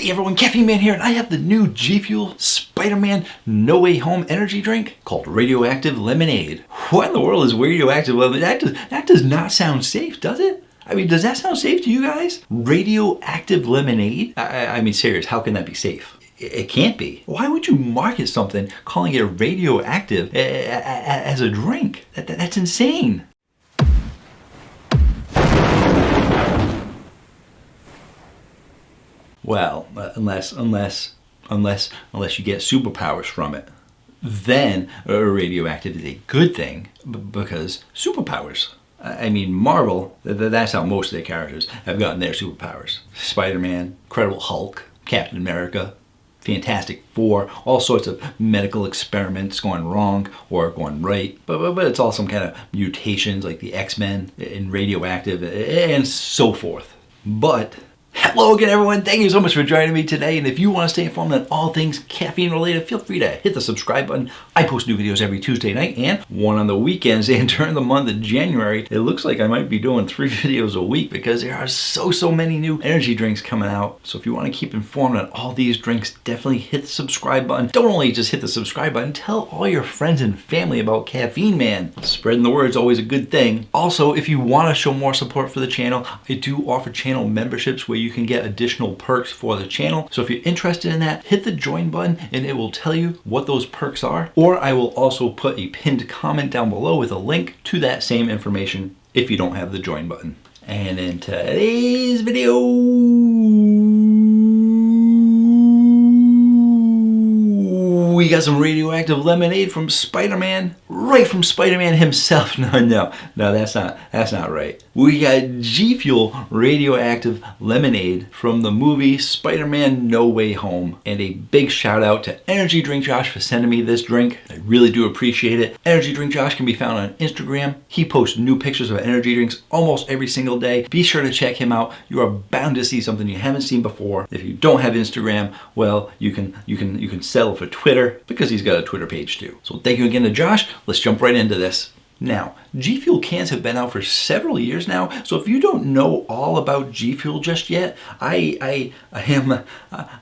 Hey everyone, Caffeine Man here, and I have the new GFuel Spider-Man No Way Home energy drink called Radioactive Lemonade. What in the world is Radioactive Lemonade? That does not sound safe, does it? I mean, does that sound safe to you guys? Radioactive Lemonade? I mean, serious, how can that be safe? It can't be. Why would you market something calling it radioactive as a drink? That's insane. Well, unless you get superpowers from it, then radioactive is a good thing because superpowers. I mean, Marvel, that's how most of their characters have gotten their superpowers. Spider-Man, Incredible Hulk, Captain America, Fantastic Four, all sorts of medical experiments going wrong or going right. But it's all some kind of mutations like the X-Men and radioactive and so forth. But hello again everyone, thank you so much for joining me today, and if you want to stay informed on all things caffeine related, feel free to hit the subscribe button. I post new videos every Tuesday night and one on the weekends, and during the month of January, it looks like I might be doing 3 videos a week because there are so many new energy drinks coming out. So if you want to keep informed on all these drinks, definitely hit the subscribe button. Don't only just hit the subscribe button, tell all your friends and family about Caffeine Man. Spreading the word is always a good thing. Also, if you want to show more support for the channel, I do offer channel memberships where you can get additional perks for the channel. So if you're interested in that, hit the join button and it will tell you what those perks are. Or I will also put a pinned comment down below with a link to that same information if you don't have the join button. And in today's video, we got some radioactive lemonade from Spider-Man, right from Spider-Man himself. No, that's not right. We got GFuel Radioactive Lemonade from the movie Spider-Man No Way Home. And a big shout out to Energy Drink Josh for sending me this drink. I really do appreciate it. Energy Drink Josh can be found on Instagram. He posts new pictures of energy drinks almost every single day. Be sure to check him out. You are bound to see something you haven't seen before. If you don't have Instagram, well, you can settle for Twitter because he's got a Twitter page too. So thank you again to Josh. Let's jump right into this. Now, GFuel cans have been out for several years now, so if you don't know all about GFuel just yet, I'm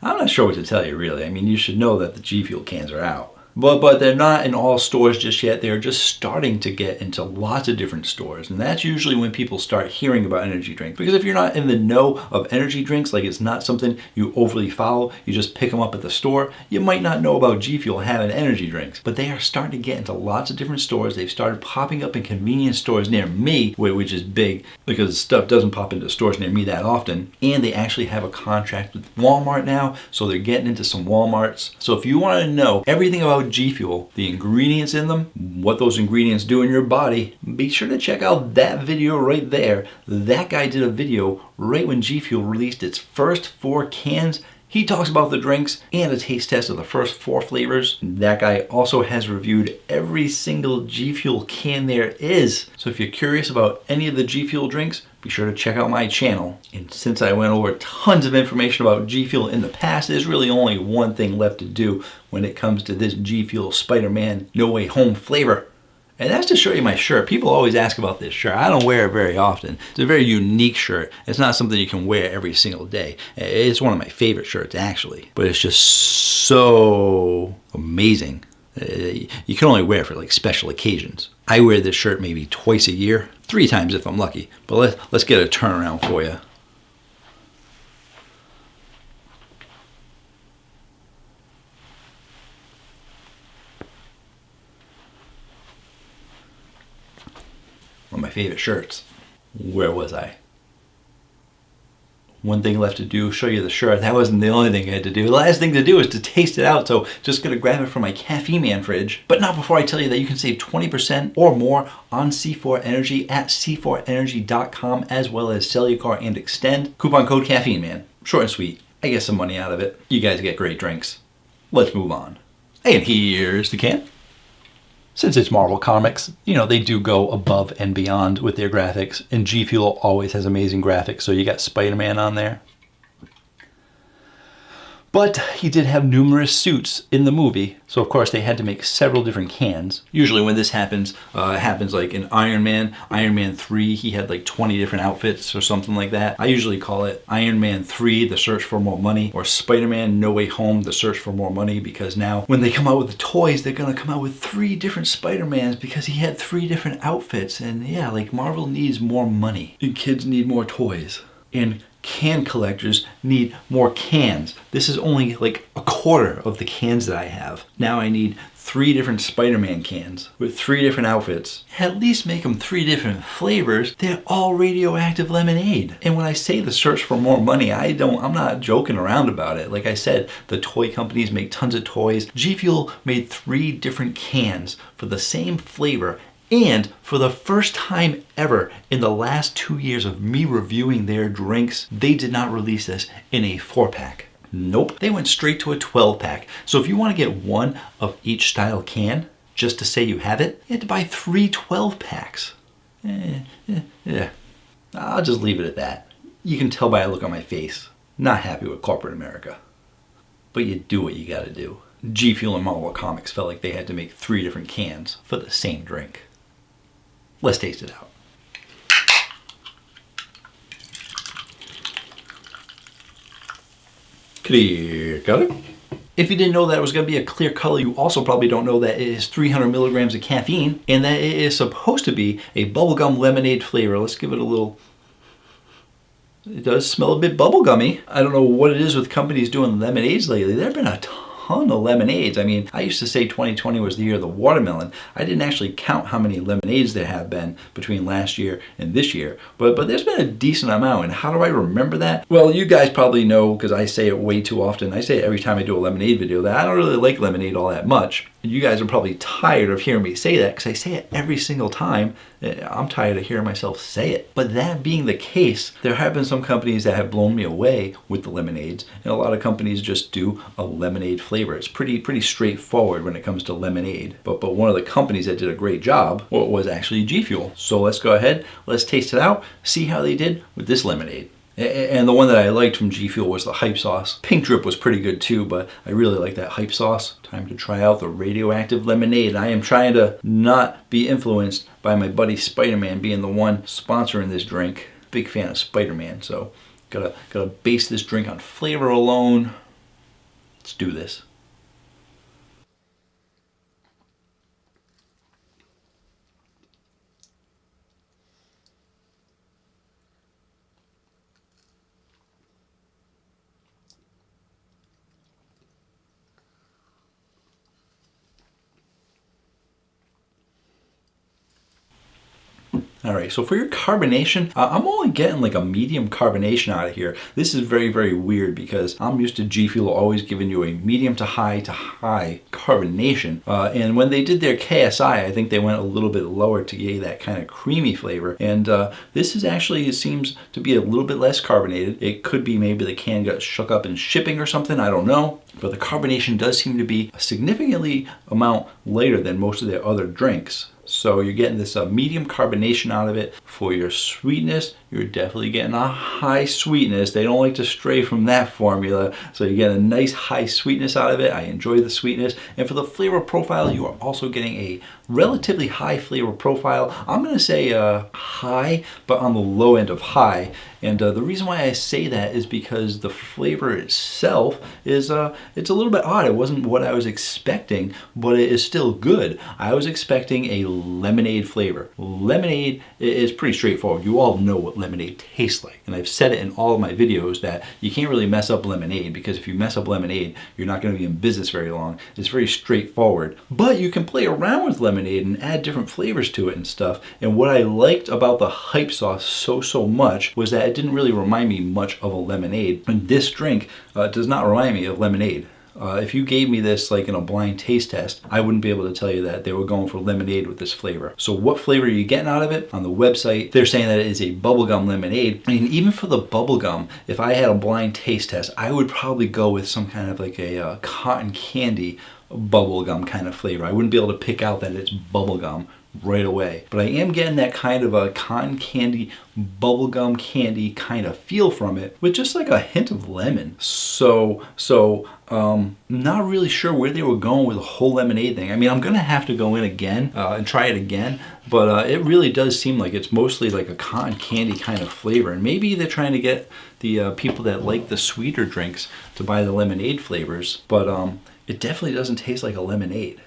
not sure what to tell you really. I mean, you should know that the GFuel cans are out. But they're not in all stores just yet. They're just starting to get into lots of different stores. And that's usually when people start hearing about energy drinks. Because if you're not in the know of energy drinks, like it's not something you overly follow, you just pick them up at the store, you might not know about GFuel having energy drinks. But they are starting to get into lots of different stores. They've started popping up in convenience stores near me, which is big because stuff doesn't pop into stores near me that often. And they actually have a contract with Walmart now, so they're getting into some Walmarts. So if you want to know everything about GFuel, the ingredients in them, what those ingredients do in your body, be sure to check out that video right there. That guy did a video right when GFuel released its first 4 cans. He talks about the drinks and a taste test of the first 4 flavors. That guy also has reviewed every single GFuel can there is. So if you're curious about any of the GFuel drinks, be sure to check out my channel. And since I went over tons of information about GFuel in the past, there's really only one thing left to do when it comes to this GFuel Spider-Man No Way Home flavor. And that's to show you my shirt. People always ask about this shirt. I don't wear it very often. It's a very unique shirt. It's not something you can wear every single day. It's one of my favorite shirts actually. But it's just so amazing. You can only wear it for like special occasions. I wear this shirt maybe twice a year, 3 times if I'm lucky. But let's get a turnaround for you. One of my favorite shirts. Where was I? One thing left to do, show you the shirt. That wasn't the only thing I had to do. The last thing to do is to taste it out, so just gonna grab it from my Caffeine Man fridge. But not before I tell you that you can save 20% or more on C4 Energy at c4energy.com, as well as Sell Your Car and Extend. Coupon code Caffeine Man. Short and sweet. I get some money out of it. You guys get great drinks. Let's move on. And here's the can. Since it's Marvel Comics, you know, they do go above and beyond with their graphics, and GFuel always has amazing graphics, so you got Spider-Man on there. But he did have numerous suits in the movie, so of course they had to make several different cans. Usually when this happens, it happens like in Iron Man 3, he had like 20 different outfits or something like that. I usually call it Iron Man 3, The Search for More Money, or Spider-Man No Way Home, The Search for More Money, because now when they come out with the toys, they're gonna come out with 3 different Spider-Mans because he had 3 different outfits. And yeah, like Marvel needs more money, and kids need more toys, and can collectors need more cans. This is only like a quarter of the cans that I have. Now I need 3 different Spider-Man cans with 3 different outfits. At least make them 3 different flavors. They're all radioactive lemonade. And when I say The Search for More Money, I'm not joking around about it. Like I said, the toy companies make tons of toys. GFuel made 3 different cans for the same flavor. And for the first time ever in the last 2 years of me reviewing their drinks, they did not release this in a 4-pack. Nope, they went straight to a 12-pack. So if you want to get 1 of each style can, just to say you have it, you have to buy 3 12-packs. Yeah, I'll just leave it at that. You can tell by a look on my face. Not happy with corporate America. But you do what you gotta do. GFuel and Marvel Comics felt like they had to make 3 different cans for the same drink. Let's taste it out. Clear color. If you didn't know that it was going to be a clear color, you also probably don't know that it is 300 milligrams of caffeine and that it is supposed to be a bubblegum lemonade flavor. Let's give it a little... It does smell a bit bubblegummy. I don't know what it is with companies doing lemonades lately. There have been a ton of lemonades. I mean, I used to say 2020 was the year of the watermelon. I didn't actually count how many lemonades there have been between last year and this year, but there's been a decent amount. And how do I remember that? Well, you guys probably know, because I say it way too often. I say it every time I do a lemonade video, that I don't really like lemonade all that much. And you guys are probably tired of hearing me say that, because I say it every single time. I'm tired of hearing myself say it. But that being the case, there have been some companies that have blown me away with the lemonades, and a lot of companies just do a lemonade flavor. It's pretty straightforward when it comes to lemonade. But one of the companies that did a great job was actually GFuel. So let's go ahead, let's taste it out, see how they did with this lemonade. And the one that I liked from GFuel was the hype sauce. Pink drip was pretty good too, but I really like that hype sauce. Time to try out the radioactive lemonade. I am trying to not be influenced by my buddy Spider-Man being the one sponsoring this drink. Big fan of Spider-Man, so gotta base this drink on flavor alone. Let's do this. All right, so for your carbonation, I'm only getting like a medium carbonation out of here. This is very, very weird because I'm used to GFuel always giving you a medium to high carbonation. And when they did their KSI, I think they went a little bit lower to get that kind of creamy flavor. And this is actually, it seems to be a little bit less carbonated. It could be maybe the can got shook up in shipping or something, I don't know. But the carbonation does seem to be a significantly amount lighter than most of their other drinks. So you're getting this medium carbonation out of it. For your sweetness, you're definitely getting a high sweetness. They don't like to stray from that formula. So you get a nice high sweetness out of it. I enjoy the sweetness. And for the flavor profile, you are also getting a relatively high flavor profile. I'm going to say high, but on the low end of high. And the reason why I say that is because the flavor itself is, it's a little bit odd. It wasn't what I was expecting, but it is still good. I was expecting a lemonade flavor. Lemonade is pretty straightforward. You all know what lemonade tastes like. And I've said it in all of my videos that you can't really mess up lemonade, because if you mess up lemonade, you're not going to be in business very long. It's very straightforward. But you can play around with lemonade and add different flavors to it and stuff. And what I liked about the hype sauce so much was that it didn't really remind me much of a lemonade. And this drink does not remind me of lemonade. If you gave me this like in a blind taste test, I wouldn't be able to tell you that they were going for lemonade with this flavor. So what flavor are you getting out of it? On the website, they're saying that it is a bubblegum lemonade. I mean, even for the bubblegum, if I had a blind taste test, I would probably go with some kind of like a cotton candy bubblegum kind of flavor. I wouldn't be able to pick out that it's bubblegum right away. But I am getting that kind of a cotton candy, bubblegum candy kind of feel from it with just like a hint of lemon. Not really sure where they were going with the whole lemonade thing. I mean, I'm gonna have to go in again and try it again, but it really does seem like it's mostly like a cotton candy kind of flavor. And maybe they're trying to get the people that like the sweeter drinks to buy the lemonade flavors, but it definitely doesn't taste like a lemonade.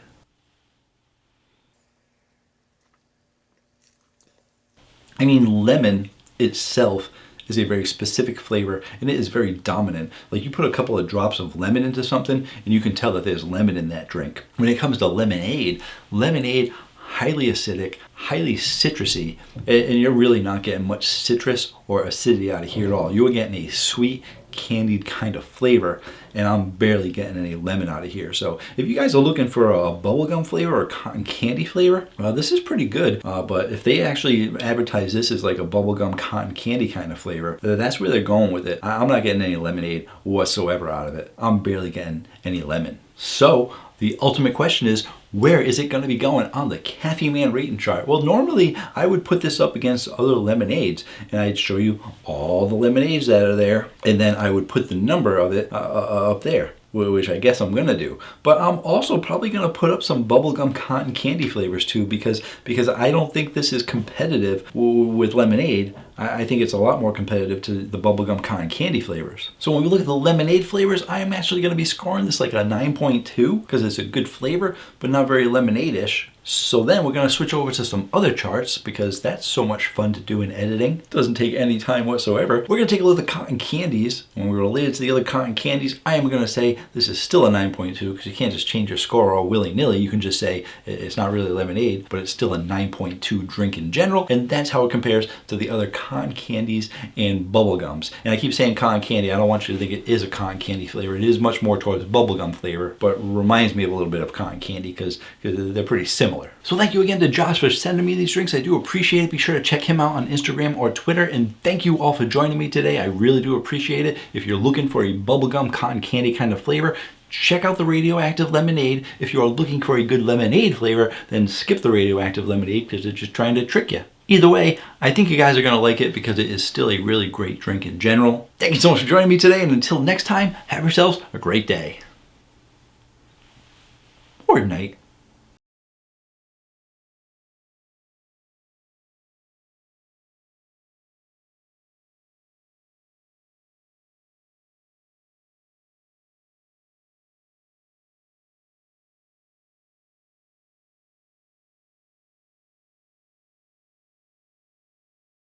I mean, lemon itself is a very specific flavor and it is very dominant. Like you put a couple of drops of lemon into something and you can tell that there's lemon in that drink. When it comes to lemonade, highly acidic, highly citrusy, and you're really not getting much citrus or acidity out of here at all. You're getting a sweet, candied kind of flavor, and I'm barely getting any lemon out of here. So if you guys are looking for a bubblegum flavor or cotton candy flavor, this is pretty good. But if they actually advertise this as like a bubblegum cotton candy kind of flavor, that's where they're going with it. I'm not getting any lemonade whatsoever out of it. I'm barely getting any lemon. So the ultimate question is, where is it going to be going on the Caffeine Man rating chart? Well, normally I would put this up against other lemonades and I'd show you all the lemonades that are there, and then I would put the number of it up there, which I guess I'm gonna do. But I'm also probably gonna put up some bubblegum cotton candy flavors too, because I don't think this is competitive with lemonade. I think it's a lot more competitive to the bubblegum cotton candy flavors. So when we look at the lemonade flavors, I am actually gonna be scoring this like a 9.2 because it's a good flavor, but not very lemonade-ish. So then we're gonna switch over to some other charts because that's so much fun to do in editing. It doesn't take any time whatsoever. We're gonna take a look at the cotton candies. When we relate it to the other cotton candies, I am gonna say this is still a 9.2 because you can't just change your score all willy-nilly. You can just say it's not really lemonade, but it's still a 9.2 drink in general. And that's how it compares to the other cotton candies and bubblegums. And I keep saying cotton candy. I don't want you to think it is a cotton candy flavor. It is much more towards bubblegum flavor, but reminds me of a little bit of cotton candy because they're pretty similar. So thank you again to Josh for sending me these drinks. I do appreciate it. Be sure to check him out on Instagram or Twitter. And thank you all for joining me today. I really do appreciate it. If you're looking for a bubblegum cotton candy kind of flavor, check out the Radioactive Lemonade. If you are looking for a good lemonade flavor, then skip the Radioactive Lemonade because they're just trying to trick you. Either way, I think you guys are going to like it because it is still a really great drink in general. Thank you so much for joining me today. And until next time, have yourselves a great day. Or night.